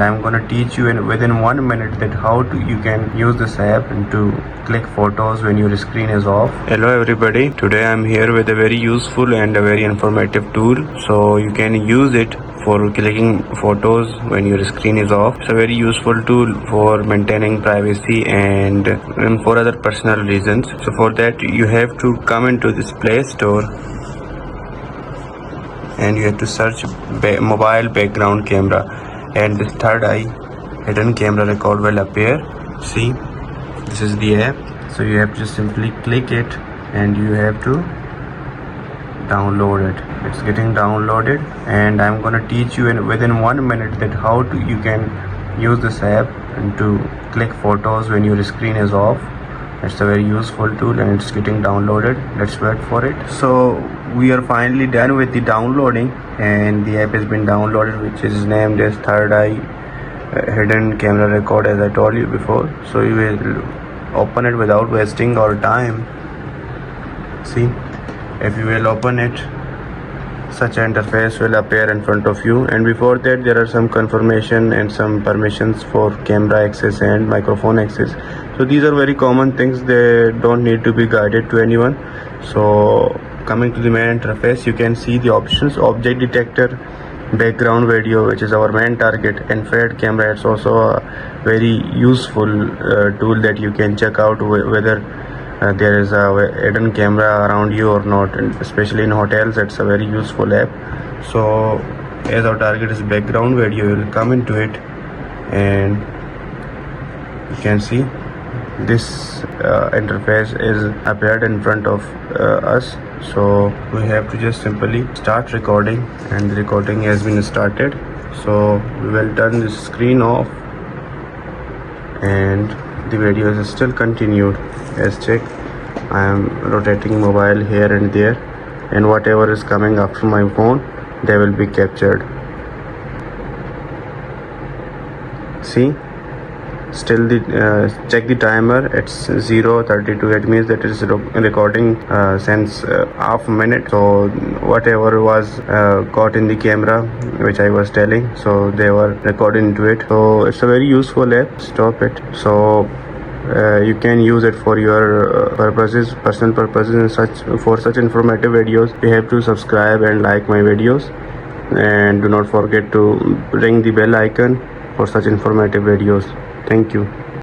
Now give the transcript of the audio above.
I'm gonna teach you within 1 minute that how you can use this app and to click photos when your screen is off. Hello everybody, today I'm here with a very useful and a very informative tool. So you can use it for clicking photos when your screen is off. It's a very useful tool for maintaining privacy and for other personal reasons. So for that you have to come into this Play Store and you have to search mobile background camera, and the third eye hidden camera record will appear. See, this is the app. So you have to just simply click it and you have to download it. It's getting downloaded, and I'm gonna teach you within 1 minute that how you can use this app and to click photos when your screen is off. It's a very useful tool and it's getting downloaded. Let's wait for it. So we are finally done with the downloading, and the app has been downloaded, which is named as Third Eye Hidden Camera Record, as I told you before. So you will open it without wasting our time. See, if you will open it, such an interface will appear in front of you, and before that there are some confirmation and some permissions for camera access and microphone access. So these are very common things, they don't need to be guided to anyone. So coming to the main interface, you can see the options: object detector, background video, which is our main target, infrared camera. It's also a very useful tool that you can check out whether there is a hidden camera around you or not, and especially in hotels it's a very useful app. So as our target is background video, you will come into it and you can see this interface is appeared in front of us. So we have to just simply start recording, and the recording has been started. So we will turn the screen off, and the video is still continued. As check, I am rotating mobile here and there, and whatever is coming after my phone, they will be captured. See, still the check the timer, it's 0:32. It means that it is recording since half a minute. So whatever was caught in the camera, which I was telling, so they were recording into it. So it's a very useful app. Stop it. So you can use it for your purposes, personal purposes, and such informative videos. You have to subscribe and like my videos, and do not forget to ring the bell icon for such informative videos. Thank you.